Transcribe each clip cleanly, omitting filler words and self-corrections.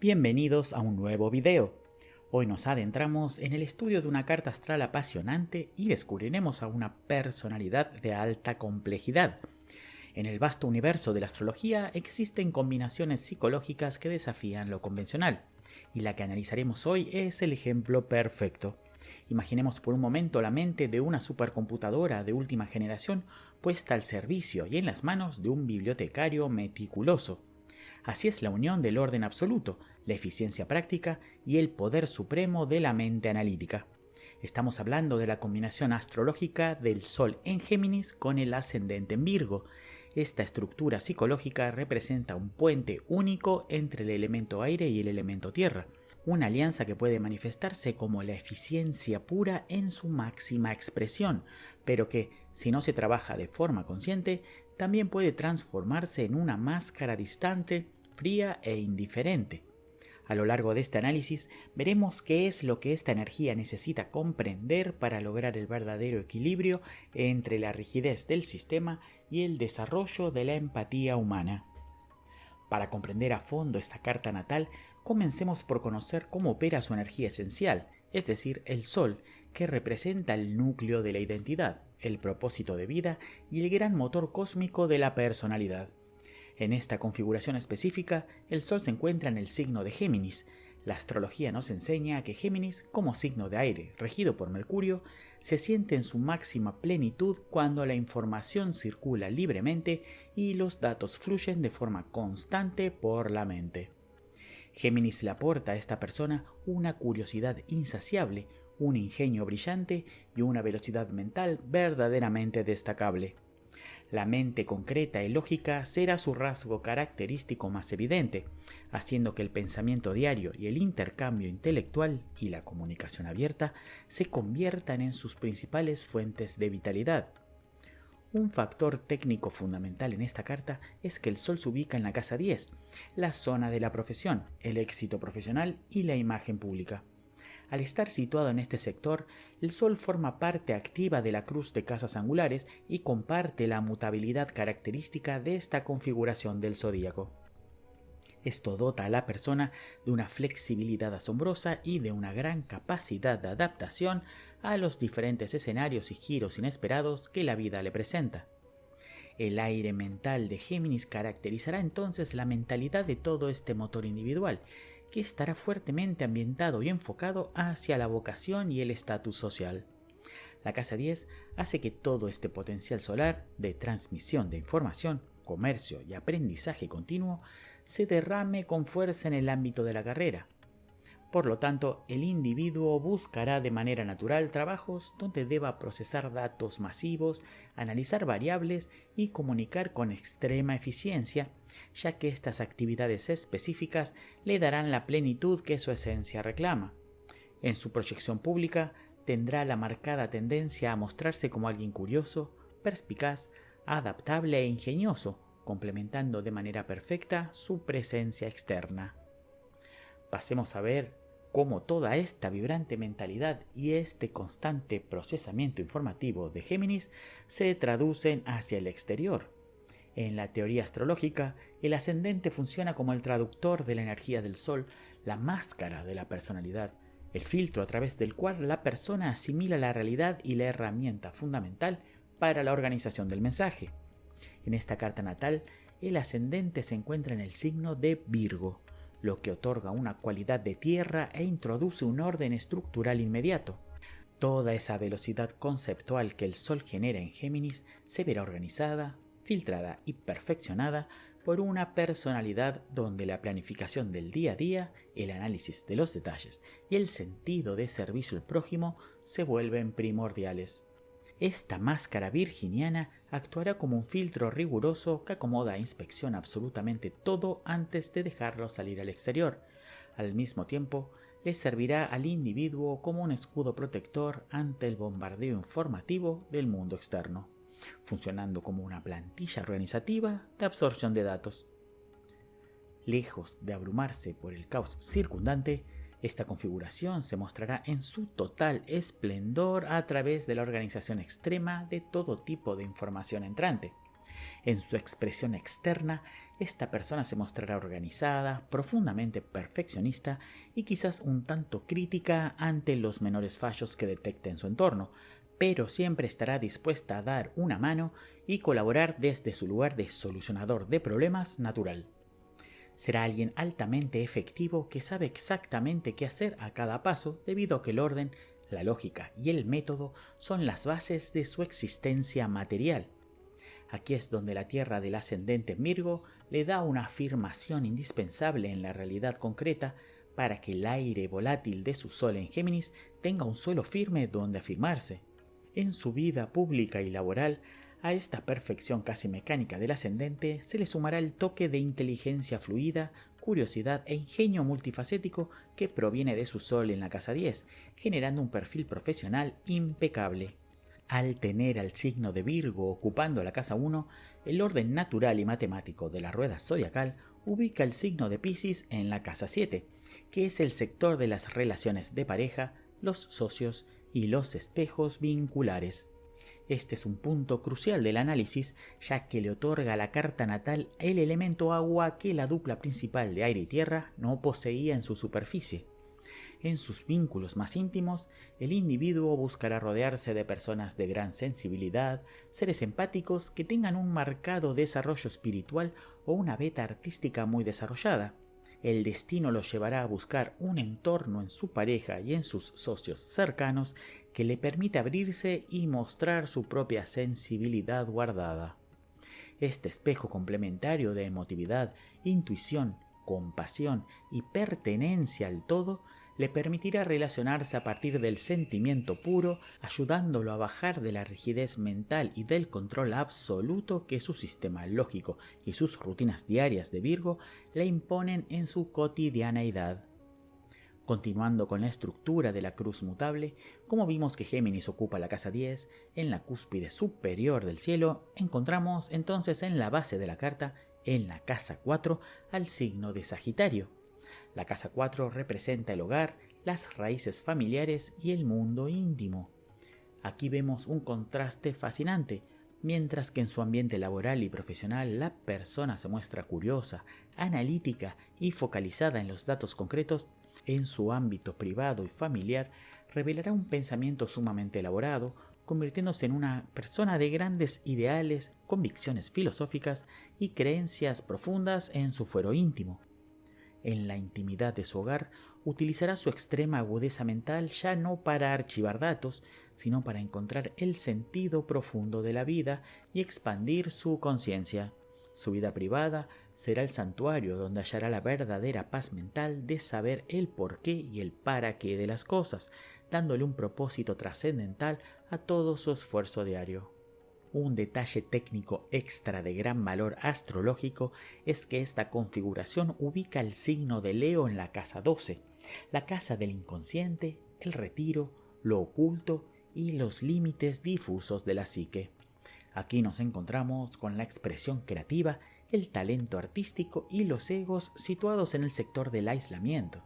Bienvenidos a un nuevo video. Hoy nos adentramos en el estudio de una carta astral apasionante y descubriremos a una personalidad de alta complejidad. En el vasto universo de la astrología existen combinaciones psicológicas que desafían lo convencional, y la que analizaremos hoy es el ejemplo perfecto. Imaginemos por un momento la mente de una supercomputadora de última generación puesta al servicio y en las manos de un bibliotecario meticuloso. Así es la unión del orden absoluto, la eficiencia práctica y el poder supremo de la mente analítica. Estamos hablando de la combinación astrológica del Sol en Géminis con el ascendente en Virgo. Esta estructura psicológica representa un puente único entre el elemento aire y el elemento tierra, una alianza que puede manifestarse como la eficiencia pura en su máxima expresión, pero que, si no se trabaja de forma consciente, también puede transformarse en una máscara distante, fría e indiferente. A lo largo de este análisis veremos qué es lo que esta energía necesita comprender para lograr el verdadero equilibrio entre la rigidez del sistema y el desarrollo de la empatía humana. Para comprender a fondo esta carta natal, comencemos por conocer cómo opera su energía esencial, es decir, el Sol, que representa el núcleo de la identidad, el propósito de vida y el gran motor cósmico de la personalidad. En esta configuración específica, el Sol se encuentra en el signo de Géminis. La astrología nos enseña que Géminis, como signo de aire regido por Mercurio, se siente en su máxima plenitud cuando la información circula libremente y los datos fluyen de forma constante por la mente. Géminis le aporta a esta persona una curiosidad insaciable, un ingenio brillante y una velocidad mental verdaderamente destacable. La mente concreta y lógica será su rasgo característico más evidente, haciendo que el pensamiento diario y el intercambio intelectual y la comunicación abierta se conviertan en sus principales fuentes de vitalidad. Un factor técnico fundamental en esta carta es que el Sol se ubica en la casa 10, la zona de la profesión, el éxito profesional y la imagen pública. Al estar situado en este sector, el Sol forma parte activa de la cruz de casas angulares y comparte la mutabilidad característica de esta configuración del zodíaco. Esto dota a la persona de una flexibilidad asombrosa y de una gran capacidad de adaptación a los diferentes escenarios y giros inesperados que la vida le presenta. El aire mental de Géminis caracterizará entonces la mentalidad de todo este motor individual, que estará fuertemente ambientado y enfocado hacia la vocación y el estatus social. La casa 10 hace que todo este potencial solar de transmisión de información, comercio y aprendizaje continuo se derrame con fuerza en el ámbito de la carrera. Por lo tanto, el individuo buscará de manera natural trabajos donde deba procesar datos masivos, analizar variables y comunicar con extrema eficiencia, ya que estas actividades específicas le darán la plenitud que su esencia reclama. En su proyección pública tendrá la marcada tendencia a mostrarse como alguien curioso, perspicaz, adaptable e ingenioso, complementando de manera perfecta su presencia externa. Pasemos a ver cómo toda esta vibrante mentalidad y este constante procesamiento informativo de Géminis se traducen hacia el exterior. En la teoría astrológica, el ascendente funciona como el traductor de la energía del Sol, la máscara de la personalidad, el filtro a través del cual la persona asimila la realidad y la herramienta fundamental para la organización del mensaje. En esta carta natal, el ascendente se encuentra en el signo de Virgo, lo que otorga una cualidad de tierra e introduce un orden estructural inmediato. Toda esa velocidad conceptual que el Sol genera en Géminis se verá organizada, filtrada y perfeccionada por una personalidad donde la planificación del día a día, el análisis de los detalles y el sentido de servicio al prójimo se vuelven primordiales. Esta máscara virginiana actuará como un filtro riguroso que acomoda e inspecciona absolutamente todo antes de dejarlo salir al exterior. Al mismo tiempo, le servirá al individuo como un escudo protector ante el bombardeo informativo del mundo externo, funcionando como una plantilla organizativa de absorción de datos. Lejos de abrumarse por el caos circundante, esta configuración se mostrará en su total esplendor a través de la organización extrema de todo tipo de información entrante. En su expresión externa, esta persona se mostrará organizada, profundamente perfeccionista y quizás un tanto crítica ante los menores fallos que detecte en su entorno, pero siempre estará dispuesta a dar una mano y colaborar desde su lugar de solucionador de problemas natural. Será alguien altamente efectivo que sabe exactamente qué hacer a cada paso debido a que el orden, la lógica y el método son las bases de su existencia material. Aquí es donde la tierra del ascendente Virgo le da una afirmación indispensable en la realidad concreta para que el aire volátil de su sol en Géminis tenga un suelo firme donde afirmarse. En su vida pública y laboral, a esta perfección casi mecánica del ascendente se le sumará el toque de inteligencia fluida, curiosidad e ingenio multifacético que proviene de su sol en la casa 10, generando un perfil profesional impecable. Al tener al signo de Virgo ocupando la casa 1, el orden natural y matemático de la rueda zodiacal ubica el signo de Piscis en la casa 7, que es el sector de las relaciones de pareja, los socios y los espejos vinculares. Este es un punto crucial del análisis, ya que le otorga a la carta natal el elemento agua que la dupla principal de aire y tierra no poseía en su superficie. En sus vínculos más íntimos, el individuo buscará rodearse de personas de gran sensibilidad, seres empáticos que tengan un marcado desarrollo espiritual o una beta artística muy desarrollada. El destino lo llevará a buscar un entorno en su pareja y en sus socios cercanos que le permita abrirse y mostrar su propia sensibilidad guardada. Este espejo complementario de emotividad, intuición, compasión y pertenencia al todo le permitirá relacionarse a partir del sentimiento puro, ayudándolo a bajar de la rigidez mental y del control absoluto que su sistema lógico y sus rutinas diarias de Virgo le imponen en su cotidianeidad. Continuando con la estructura de la cruz mutable, como vimos que Géminis ocupa la casa 10, en la cúspide superior del cielo, encontramos entonces en la base de la carta, en la casa 4, al signo de Sagitario. La casa 4 representa el hogar, las raíces familiares y el mundo íntimo. Aquí vemos un contraste fascinante. Mientras que en su ambiente laboral y profesional la persona se muestra curiosa, analítica y focalizada en los datos concretos, en su ámbito privado y familiar revelará un pensamiento sumamente elaborado, convirtiéndose en una persona de grandes ideales, convicciones filosóficas y creencias profundas en su fuero íntimo. En la intimidad de su hogar, utilizará su extrema agudeza mental ya no para archivar datos, sino para encontrar el sentido profundo de la vida y expandir su conciencia. Su vida privada será el santuario donde hallará la verdadera paz mental de saber el porqué y el para qué de las cosas, dándole un propósito trascendental a todo su esfuerzo diario. Un detalle técnico extra de gran valor astrológico es que esta configuración ubica el signo de Leo en la casa 12, la casa del inconsciente, el retiro, lo oculto y los límites difusos de la psique. Aquí nos encontramos con la expresión creativa, el talento artístico y los egos situados en el sector del aislamiento.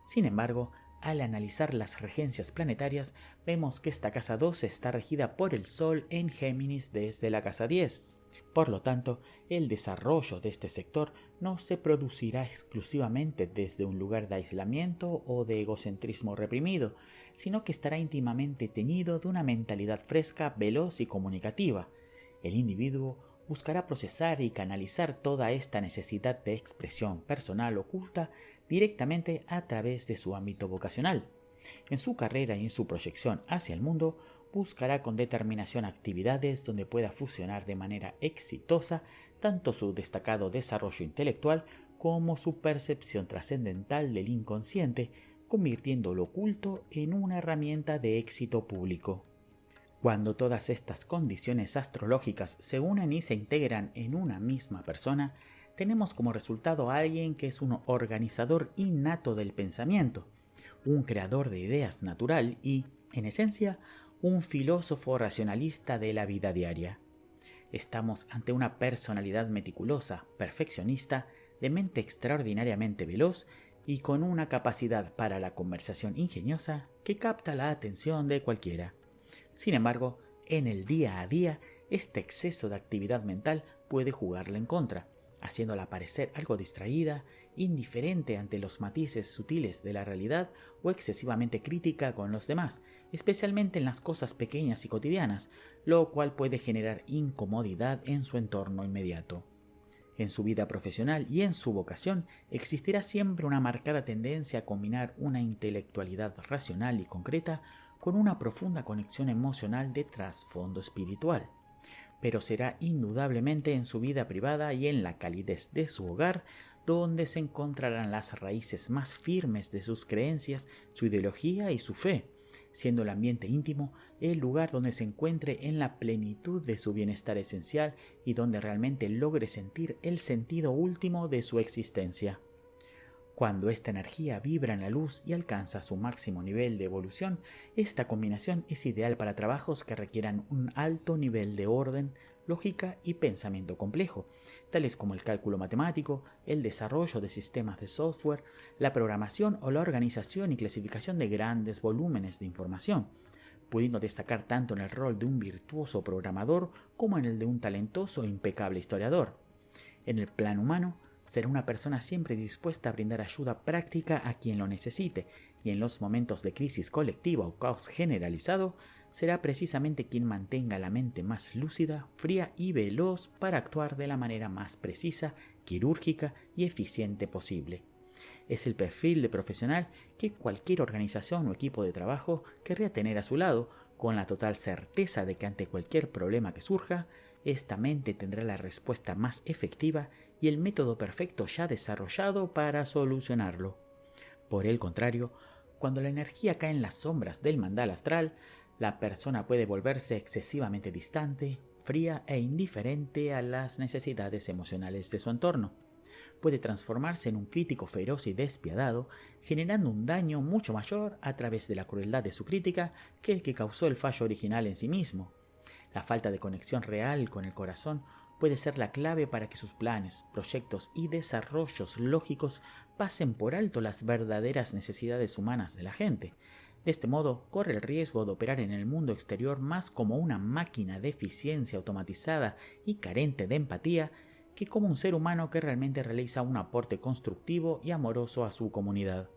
Sin embargo, al analizar las regencias planetarias, vemos que esta casa 12 está regida por el Sol en Géminis desde la casa 10. Por lo tanto, el desarrollo de este sector no se producirá exclusivamente desde un lugar de aislamiento o de egocentrismo reprimido, sino que estará íntimamente teñido de una mentalidad fresca, veloz y comunicativa. El individuo buscará procesar y canalizar toda esta necesidad de expresión personal oculta directamente a través de su ámbito vocacional. En su carrera y en su proyección hacia el mundo, buscará con determinación actividades donde pueda fusionar de manera exitosa tanto su destacado desarrollo intelectual como su percepción trascendental del inconsciente, convirtiendo lo oculto en una herramienta de éxito público. Cuando todas estas condiciones astrológicas se unen y se integran en una misma persona, tenemos como resultado a alguien que es un organizador innato del pensamiento, un creador de ideas natural y, en esencia, un filósofo racionalista de la vida diaria. Estamos ante una personalidad meticulosa, perfeccionista, de mente extraordinariamente veloz y con una capacidad para la conversación ingeniosa que capta la atención de cualquiera. Sin embargo, en el día a día, este exceso de actividad mental puede jugarle en contra, haciéndola parecer algo distraída, indiferente ante los matices sutiles de la realidad o excesivamente crítica con los demás, especialmente en las cosas pequeñas y cotidianas, lo cual puede generar incomodidad en su entorno inmediato. En su vida profesional y en su vocación existirá siempre una marcada tendencia a combinar una intelectualidad racional y concreta con una profunda conexión emocional de trasfondo espiritual. Pero será indudablemente en su vida privada y en la calidez de su hogar donde se encontrarán las raíces más firmes de sus creencias, su ideología y su fe, siendo el ambiente íntimo el lugar donde se encuentre en la plenitud de su bienestar esencial y donde realmente logre sentir el sentido último de su existencia. Cuando esta energía vibra en la luz y alcanza su máximo nivel de evolución, esta combinación es ideal para trabajos que requieran un alto nivel de orden, lógica y pensamiento complejo, tales como el cálculo matemático, el desarrollo de sistemas de software, la programación o la organización y clasificación de grandes volúmenes de información, pudiendo destacar tanto en el rol de un virtuoso programador como en el de un talentoso e impecable historiador. En el plano humano, será una persona siempre dispuesta a brindar ayuda práctica a quien lo necesite, y en los momentos de crisis colectiva o caos generalizado, será precisamente quien mantenga la mente más lúcida, fría y veloz para actuar de la manera más precisa, quirúrgica y eficiente posible. Es el perfil de profesional que cualquier organización o equipo de trabajo querría tener a su lado, con la total certeza de que ante cualquier problema que surja, esta mente tendrá la respuesta más efectiva y el método perfecto ya desarrollado para solucionarlo. Por el contrario, cuando la energía cae en las sombras del mandala astral, la persona puede volverse excesivamente distante, fría e indiferente a las necesidades emocionales de su entorno. Puede transformarse en un crítico feroz y despiadado, generando un daño mucho mayor a través de la crueldad de su crítica que el que causó el fallo original en sí mismo. La falta de conexión real con el corazón puede ser la clave para que sus planes, proyectos y desarrollos lógicos pasen por alto las verdaderas necesidades humanas de la gente. De este modo, corre el riesgo de operar en el mundo exterior más como una máquina de eficiencia automatizada y carente de empatía que como un ser humano que realmente realiza un aporte constructivo y amoroso a su comunidad.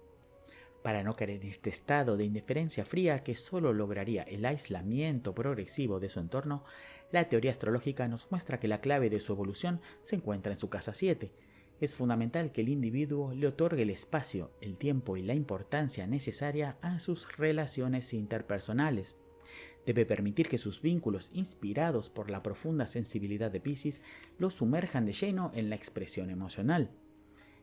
Para no caer en este estado de indiferencia fría que solo lograría el aislamiento progresivo de su entorno, la teoría astrológica nos muestra que la clave de su evolución se encuentra en su casa 7. Es fundamental que el individuo le otorgue el espacio, el tiempo y la importancia necesaria a sus relaciones interpersonales. Debe permitir que sus vínculos, inspirados por la profunda sensibilidad de Piscis, lo sumerjan de lleno en la expresión emocional.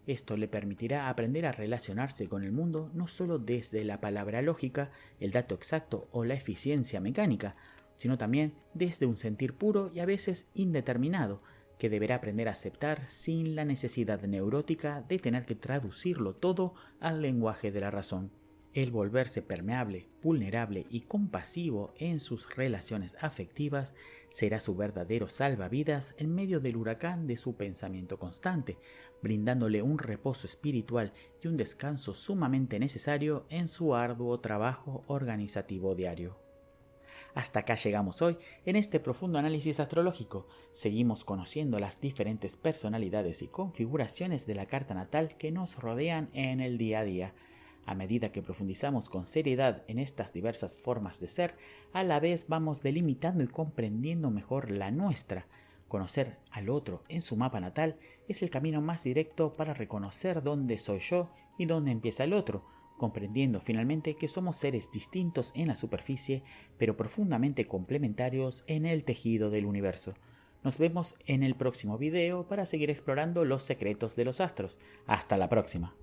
Esto le permitirá aprender a relacionarse con el mundo no solo desde la palabra lógica, el dato exacto o la eficiencia mecánica, sino también desde un sentir puro y a veces indeterminado, que deberá aprender a aceptar sin la necesidad neurótica de tener que traducirlo todo al lenguaje de la razón. El volverse permeable, vulnerable y compasivo en sus relaciones afectivas será su verdadero salvavidas en medio del huracán de su pensamiento constante, brindándole un reposo espiritual y un descanso sumamente necesario en su arduo trabajo organizativo diario. Hasta acá llegamos hoy en este profundo análisis astrológico. Seguimos conociendo las diferentes personalidades y configuraciones de la carta natal que nos rodean en el día a día. A medida que profundizamos con seriedad en estas diversas formas de ser, a la vez vamos delimitando y comprendiendo mejor la nuestra. Conocer al otro en su mapa natal es el camino más directo para reconocer dónde soy yo y dónde empieza el otro, comprendiendo finalmente que somos seres distintos en la superficie, pero profundamente complementarios en el tejido del universo. Nos vemos en el próximo video para seguir explorando los secretos de los astros. Hasta la próxima.